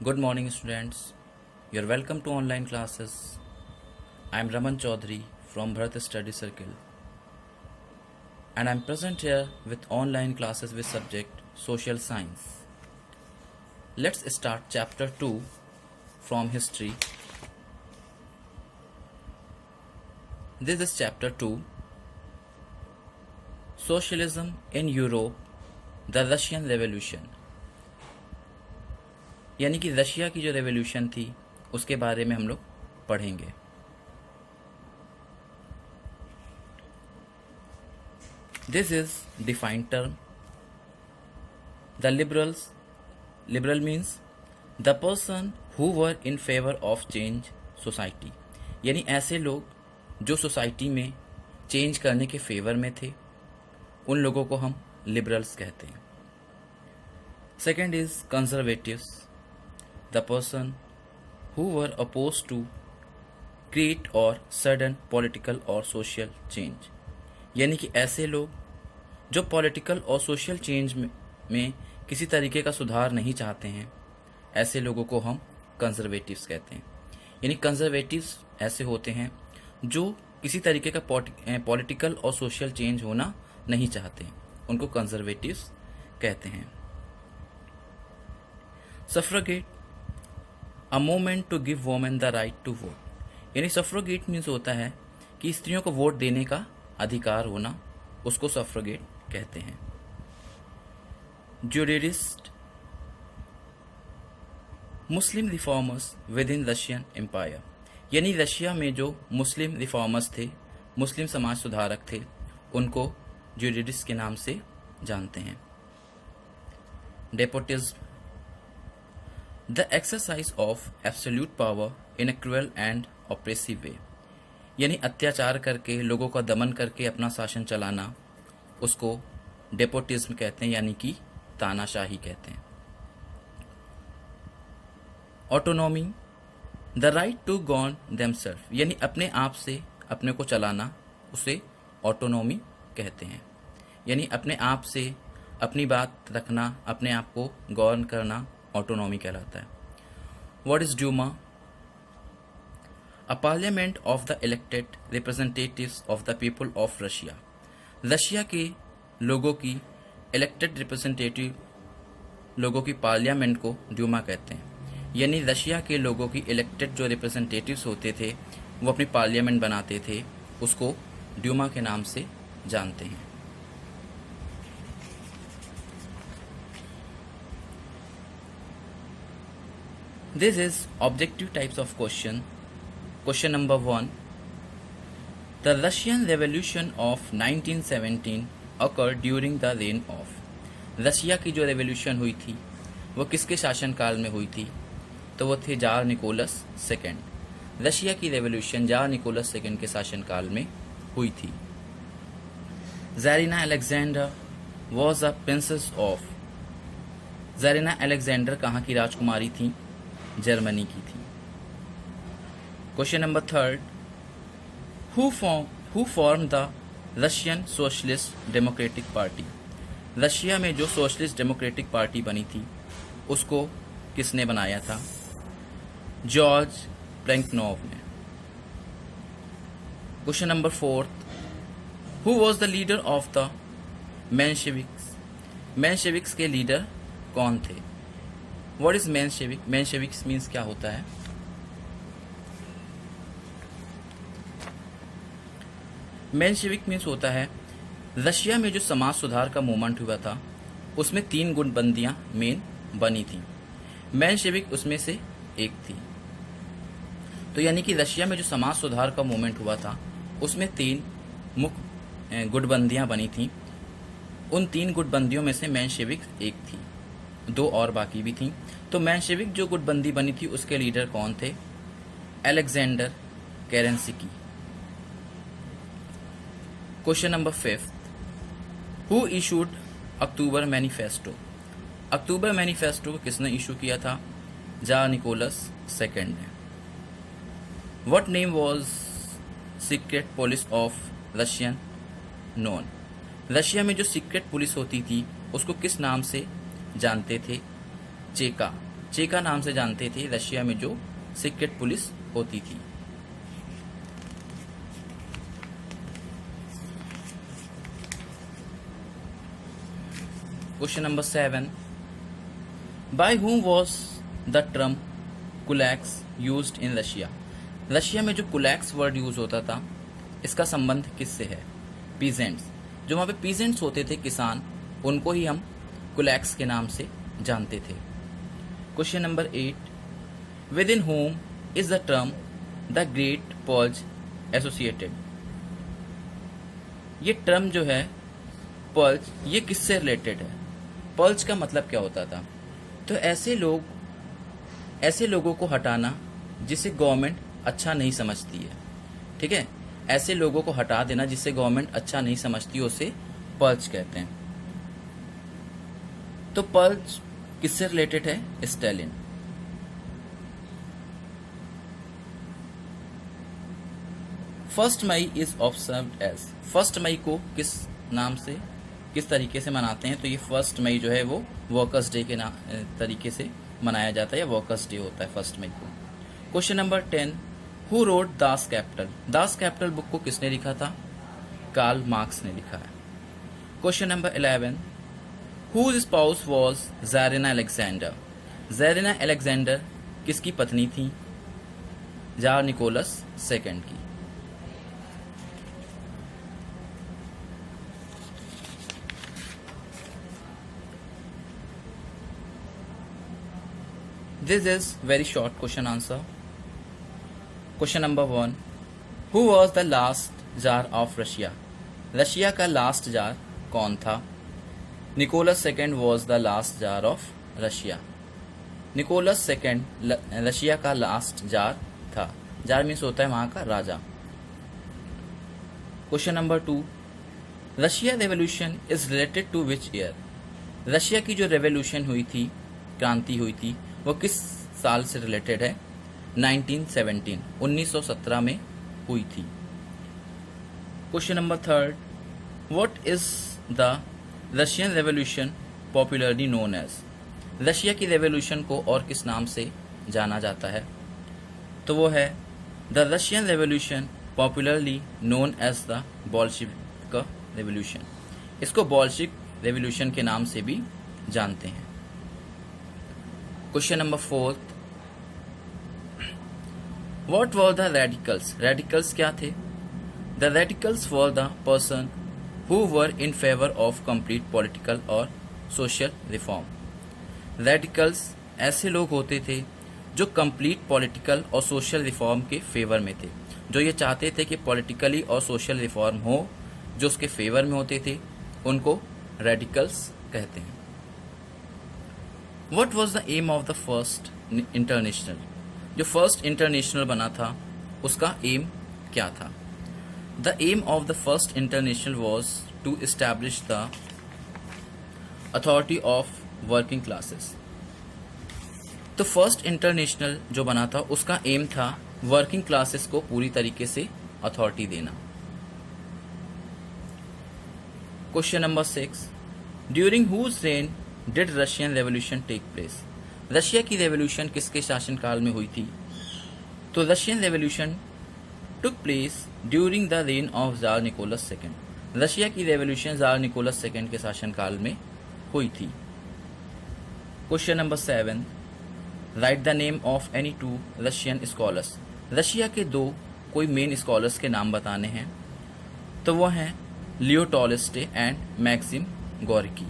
Good morning, students. You're welcome to online classes. I'm Raman Chaudhary from Bharat Study Circle, and I'm present here with online classes with subject Social Science. Let's start chapter 2 from history. This is chapter 2, Socialism in Europe, the Russian Revolution. यानी कि Russia की जो revolution थी उसके बारे में हम लोग पढ़ेंगे। This is defined term. The liberal means the person who were in favour of change society, यानी ऐसे लोग जो सोसाइटी में चेंज करने के फेवर में थे, उन लोगों को हम लिबरल्स कहते हैं। Second is conservatives, the person who were opposed to great or sudden political or social change, यानी कि ऐसे लोग जो पॉलिटिकल और सोशल चेंज में किसी तरीके का सुधार नहीं चाहते हैं, ऐसे लोगों को हम कंजर्वेटिव्स कहते हैं। यानी कंजर्वेटिव्स ऐसे होते हैं जो किसी तरीके का पॉलिटिकल और सोशल चेंज होना नहीं चाहते, उनको कंजर्वेटिव्स कहते हैं। Suffragette, a movement to give women the right to vote, यानी सफ्रोगेट मीन्स होता है कि स्त्रियों को वोट देने का अधिकार होना, उसको सफ्रोगेट कहते हैं। Jadidist, Muslim reformers within Russian Empire, यानी रशिया में जो मुस्लिम रिफॉर्मर्स थे, मुस्लिम समाज सुधारक थे, उनको ज्यूडिस्ट के नाम से जानते हैं। Despotism, the exercise of absolute power in a cruel and oppressive way, यानी अत्याचार करके, लोगों का दमन करके अपना शासन चलाना, उसको डेपोटिज्म कहते हैं, यानी कि तानाशाही कहते हैं। Autonomy, the right to govern themselves, यानी अपने आप से अपने को चलाना, उसे ऑटोनॉमी कहते हैं। यानी अपने आप से अपनी बात रखना, अपने आप को गवर्न करना ऑटोनॉमी कहलाता है। What is Duma? A parliament of the elected representatives of the people of Russia, Russia के लोगों की इलेक्टेड रिप्रेजेंटेटिव लोगों की पार्लियामेंट को ड्यूमा कहते हैं। यानी रशिया के लोगों की इलेक्टेड जो रिप्रेजेंटेटिव्स होते थे, वो अपनी पार्लियामेंट बनाते थे, उसको ड्यूमा के नाम से जानते हैं। This is objective types of question. Question number 1. The Russian Revolution of 1917 occurred during the reign of. Russia की जो रेवोल्यूशन हुई थी वो किसके शासनकाल में हुई थी? तो वो थे जार निकोलस सेकेंड। रशिया की रेवोल्यूशन जार निकोलस सेकेंड के शासनकाल में हुई थी। Tsarina Alexander was a princess of. Tsarina Alexander कहाँ की राजकुमारी थी? जर्मनी की थी। Question number 3, who form the Russian Socialist Democratic Party, Russia में जो सोशलिस्ट डेमोक्रेटिक पार्टी बनी थी उसको किसने बनाया था? जॉर्ज प्लेखनोव ने। Question number 4, who was the leader of the Mensheviks, Mensheviks के लीडर कौन थे? What is Menshevik? Mensheviks means क्या होता है? मेंशेविक मीन्स होता है रशिया में जो समाज सुधार का मूवमेंट हुआ था उसमें 3 गुटबंदियां मेन बनी थी। मेंशेविक उसमें से एक थी। तो यानी कि रशिया में जो समाज सुधार का मूवमेंट हुआ था उसमें 3 मुख्य गुटबंदियां बनी थी। उन 3 गुटबंदियों में से मेंशेविक एक थी, 2 और बाकी भी थी। तो मेंशेविक जो गुटबंदी बनी थी उसके लीडर कौन थे? Alexander Kerensky. Question number 5, who issued October manifesto, October manifesto को किसने इशू किया था? जार निकोलस सेकेंड ने। What name was secret police of Russian known, Russia में जो सीक्रेट पुलिस होती थी उसको किस नाम से जानते थे? चेका। चेका नाम से जानते थे रशिया में जो सीक्रेट पुलिस होती थी। Question number 7, by whom was the term kulaks used in Russia? Russia में जो कुलैक्स वर्ड यूज होता था इसका संबंध किससे है? पीजेंट्स, जो वहाँ पे पीजेंट्स होते थे, किसान, उनको ही हम कुलैक्स के नाम से जानते थे। Question number 8, with in home is the term the great purge associated? ये टर्म जो है पर्ज, ये किससे रिलेटेड है? पर्ज का मतलब क्या होता था? तो ऐसे लोगों को हटाना जिसे गवर्नमेंट अच्छा नहीं समझती है, ठीक है, ऐसे लोगों को हटा देना जिसे गवर्नमेंट अच्छा नहीं समझती, उसे पर्ज कहते हैं। तो पर्ज किससे रिलेटेड है? Stalin. First May is observed as, first मई को किस नाम से, किस तरीके से मनाते हैं? तो ये फर्स्ट मई जो है वो वर्कर्स डे के तरीके से मनाया जाता है, या वर्कर्स डे होता है फर्स्ट मई को। Question number 10, who wrote Das Kapital? Das Kapital book को किसने लिखा था? कार्ल मार्क्स ने लिखा है। Question number 11, whose spouse was tsarina Alexander? Tsarina Alexander किसकी पत्नी थी? जार निकोलस सेकंड की। This is very short question answer. Question number 1, who was the last Tsar of Russia? Russia का लास्ट जार कौन था? Nicholas second was the last Tsar of Russia. Nicholas second Russia का last tsar था। Tsar means होता है वहां का राजा। Question number 2, Russia revolution is related to which year? Russia की जो रेवोल्यूशन हुई थी, क्रांति हुई थी, वो किस साल से रिलेटेड है? 1917, 1917 में हुई थी। Question number 3, what is the Russian revolution popularly known as? Russia की रेवोल्यूशन को और किस नाम से जाना जाता है? तो वो है the Russian revolution popularly known as the Bolshevik revolution. इसको बोल्शेविक रेवोल्यूशन के नाम से भी जानते हैं। Question number 4, what were the radicals? Radicals क्या थे? The radicals were the person who were in favour of complete political और सोशल रिफॉर्म। रेडिकल्स ऐसे लोग होते थे जो कंप्लीट पॉलिटिकल और सोशल रिफॉर्म के फेवर में थे, जो ये चाहते थे कि पॉलिटिकली और सोशल रिफॉर्म हो, जो उसके फेवर में होते थे, उनको रेडिकल्स कहते हैं। What was the aim of the first international? जो फर्स्ट इंटरनेशनल बना था उसका एम क्या था? The aim of the first international was to establish the authority of working classes. तो फर्स्ट इंटरनेशनल जो बना था उसका एम था वर्किंग क्लासेस को पूरी तरीके से अथॉरिटी देना। Question number 6, during whose reign did Russian revolution take place? Russia की रेवोल्यूशन किसके शासनकाल में हुई थी? तो Russian revolution took place during the reign of tsar Nicholas second. Russia की रेवोल्यूशन जार निकोलस सेकेंड के शासनकाल में हुई थी। Question number 7, write the name of any 2 Russian scholars. Russia के 2 कोई मेन स्कॉलर्स के नाम बताने हैं, तो वो हैं Leo Tolstoy and Maxim Gorky.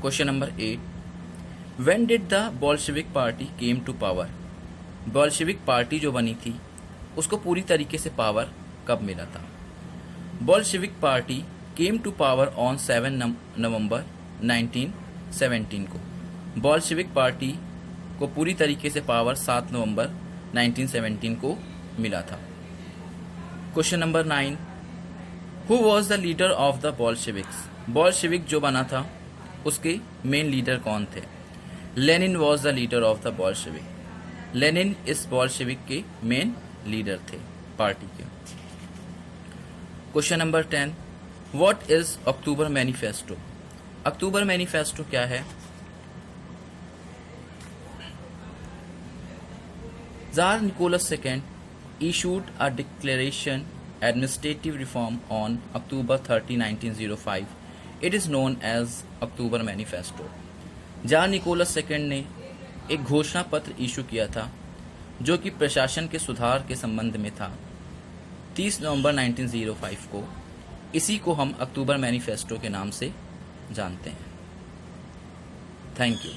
Question number 8, when did the Bolshevik party came to power? Bolshevik Party जो बनी थी उसको पूरी तरीके से पावर कब मिला था? Bolshevik party came to power on 7 November 1917 को। बोल्शेविक पार्टी को पूरी तरीके से पावर 7 नवंबर 1917 को मिला था। Question number 9, who was the leader of the Bolsheviks? Bolshevik जो बना था उसके मेन लीडर कौन थे? Lenin was the leader of the Bolshevik. Lenin इस बोल्शेविक के मेन लीडर थे पार्टी के। Question number 10, what is October manifesto? October manifesto क्या है? Tsar Nicholas II issued a declaration administrative reform on October 30, 1905. It is known as October Manifesto. Tsar Nicholas second ने एक घोषणा पत्र issue किया था जो कि प्रशासन के सुधार के संबंध में था 30 नवंबर 1905 को। इसी को हम अक्टूबर मैनिफेस्टो के नाम से जानते हैं। Thank you.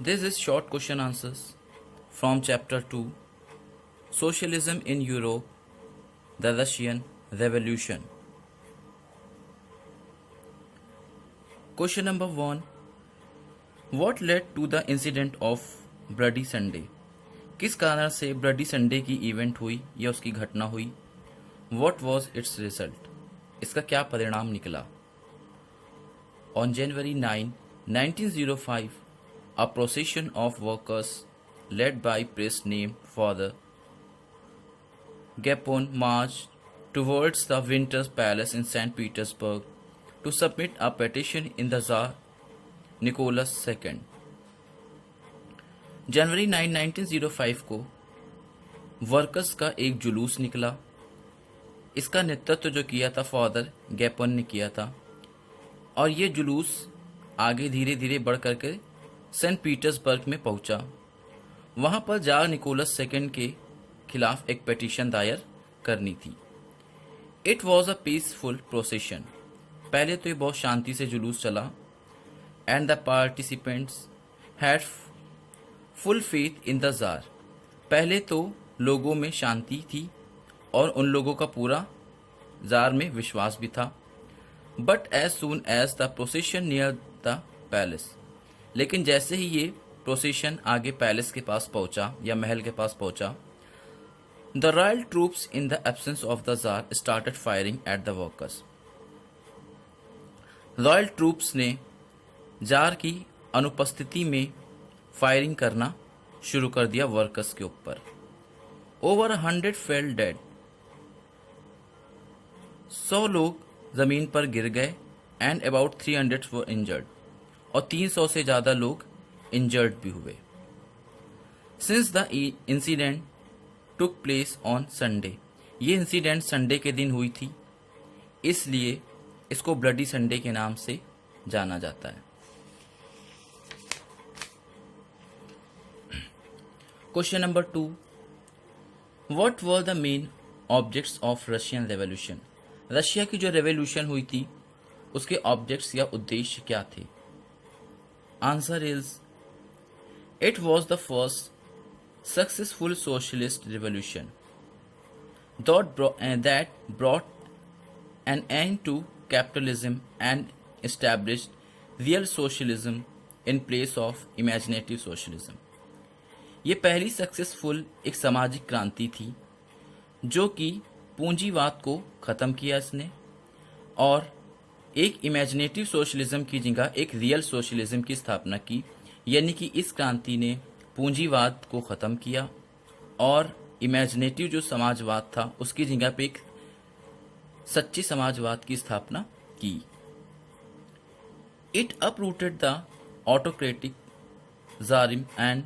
This is short question answers from chapter 2, Socialism in Europe, the Russian Revolution. Question number 1. What led to the incident of Bloody Sunday? किस कारण से ब्लडी संडे की इवेंट हुई या उसकी घटना हुई? What was its result? इसका क्या परिणाम निकला? On January 9, 1905, a procession of workers led by priest named Father Gapon marched towards the Winter Palace in St. Petersburg to submit a petition in the Tsar Nicholas II. जनवरी 9, 1905 को workers का एक जुलूस निकला। इसका नेतृत्व जो किया था फादर गैपन ने किया था और ये जुलूस आगे धीरे धीरे बढ़ करके सेंट पीटर्सबर्ग में पहुंचा। वहां पर जार निकोलस सेकंड के खिलाफ एक पिटीशन दायर करनी थी। It was a peaceful procession. पहले तो ये बहुत शांति से जुलूस चला and the participants had full faith in the tsar. पहले तो लोगों में शांति थी और उन लोगों का पूरा जार में विश्वास भी था। But as soon as the procession near the palace, लेकिन जैसे ही ये प्रोसेशन आगे पैलेस के पास पहुंचा या महल के पास पहुंचा, the royal troops in the absence of the jar started firing at the workers. Royal troops ने जार की अनुपस्थिति में फायरिंग करना शुरू कर दिया वर्कर्स के ऊपर। Over 100 fail dead. 100 लोग जमीन पर गिर गए एंड अबाउट 300 वर इंजर्ड, और 300 से ज्यादा लोग इंजर्ड भी हुए। Since the incident took place on Sunday, ये इंसिडेंट संडे के दिन हुई थी, इसलिए इसको ब्लडी संडे के नाम से जाना जाता है। Question number 2. What were the main objects of Russian revolution? Russia की जो रेवोल्यूशन हुई थी उसके ऑब्जेक्ट्स या उद्देश्य क्या थे? Answer is it was the first successful socialist revolution that brought an end to capitalism and established real socialism in place of imaginative socialism. ये पहली सक्सेसफुल एक सामाजिक क्रांति थी जो कि पूंजीवाद को खत्म किया इसने और एक इमेजिनेटिव सोशलिज्म की जगह एक रियल सोशलिज्म की स्थापना की। यानी कि इस क्रांति ने पूंजीवाद को खत्म किया और इमेजिनेटिव जो समाजवाद था उसकी जगह पे एक सच्ची समाजवाद की स्थापना की। It uprooted the autocratic tsarism and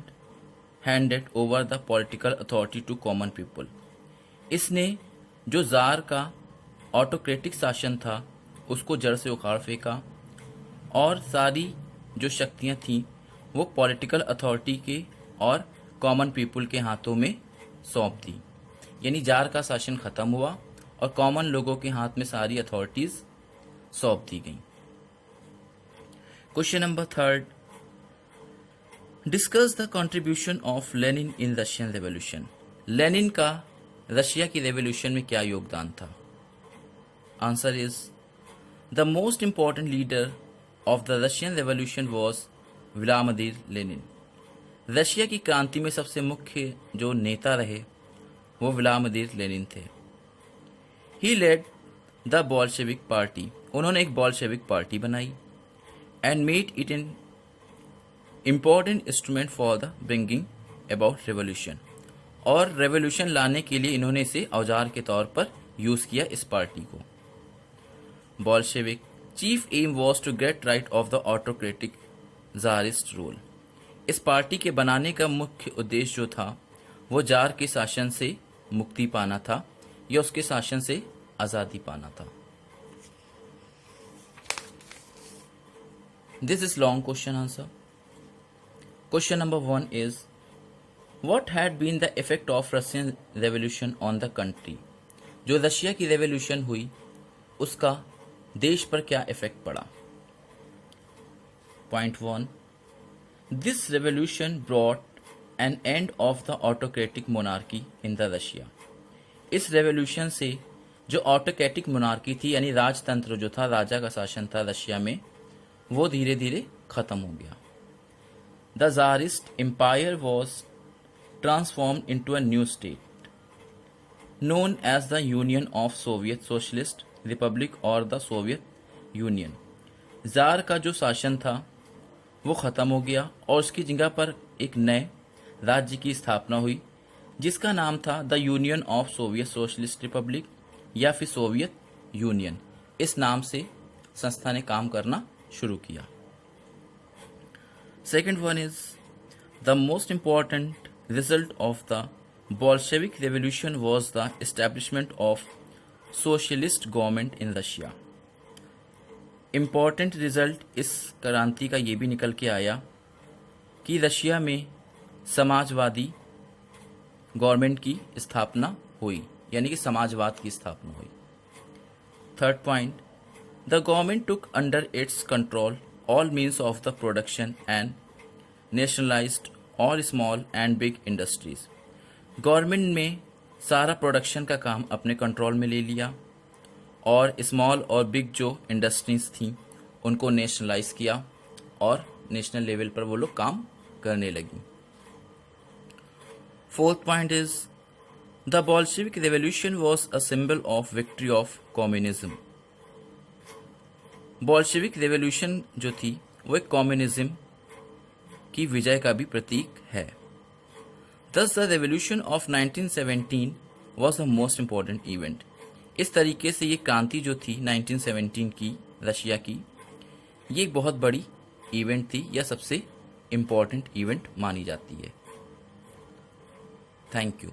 handed over the political authority to common people. इसने जो जार का ऑटोक्रेटिक शासन था उसको जड़ से उखाड़ फेंका और सारी जो शक्तियां थीं वो पॉलिटिकल अथॉरिटी के और कॉमन पीपल के हाथों में सौंप दी। यानी जार का शासन खत्म हुआ और कॉमन लोगों के हाथ में सारी अथॉरिटीज सौंप दी गई। Question number 3. Discuss the contribution of Lenin in Russian revolution. Lenin का रशिया की रेवोल्यूशन में क्या योगदान था? Answer is the most important leader of the Russian revolution was Vladimir Lenin. Russia की क्रांति में सबसे मुख्य जो नेता रहे वो व्लादिमीर लेनिन थे। ही लेड द बोल्शेविक पार्टी। उन्होंने एक बोल्शेविक पार्टी बनाई and made it an important instrument for the bringing about revolution. और रेवोल्यूशन लाने के लिए इन्होंने इसे औजार के तौर पर यूज किया इस पार्टी को। Bolshevik chief aim was to get rid of the autocratic tsarist rule. इस पार्टी के बनाने का मुख्य उद्देश्य जो था वो जार के शासन से मुक्ति पाना था या उसके शासन से आज़ादी पाना था। This is long question answer. Question number 1 is what had been the effect of Russian revolution on the country. जो रशिया की रेवोल्यूशन हुई उसका देश पर क्या इफेक्ट पड़ा। Point 1, this revolution brought an end of the autocratic monarchy in the Russia. इस revolution से जो ऑटोक्रेटिक मोनार्की थी यानी राजतंत्र जो था, राजा का शासन था रशिया में, वो धीरे धीरे खत्म हो गया। The tsarist empire was transformed into a new state known as the union of Soviet socialist republic और द सोवियत यूनियन। जार का जो शासन था वो ख़त्म हो गया और उसकी जगह पर एक नए राज्य की स्थापना हुई जिसका नाम था the union of Soviet socialist Republic या फिर सोवियत यूनियन। इस नाम से संस्था ने काम करना शुरू किया। Second one is the most important result of the Bolshevik revolution was the establishment of socialist government in Russia. Important result इस क्रांति का ये भी निकल के आया कि रशिया में समाजवादी गवर्नमेंट की स्थापना हुई, यानी कि समाजवाद की स्थापना हुई। Third point, the government took under its control all means of the production and nationalised all small and big industries. Government में सारा प्रोडक्शन का काम अपने कंट्रोल में ले लिया और स्मॉल और बिग जो इंडस्ट्रीज थी उनको नेशनलाइज किया और नेशनल लेवल पर वो लोग काम करने लगी। Fourth point is the Bolshevik revolution was a symbol of victory of communism. Bolshevik revolution जो थी वो एक कम्युनिज्म की विजय का भी प्रतीक है। Thus the revolution of 1917 was the most important event। इस तरीके से ये क्रांति जो थी 1917 की रशिया की, ये एक बहुत बड़ी इवेंट थी या सबसे इम्पोर्टेंट इवेंट मानी जाती है। Thank you.